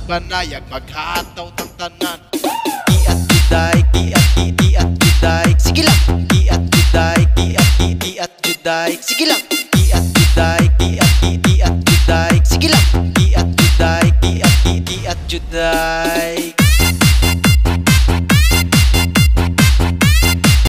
banayag maghataw tang tanan. Giat juday, giat juday. Sige lang. Giat juday, giat juday. Sige lang. Giat juday, giat juday. Sige lang. Giat juday, giat juday.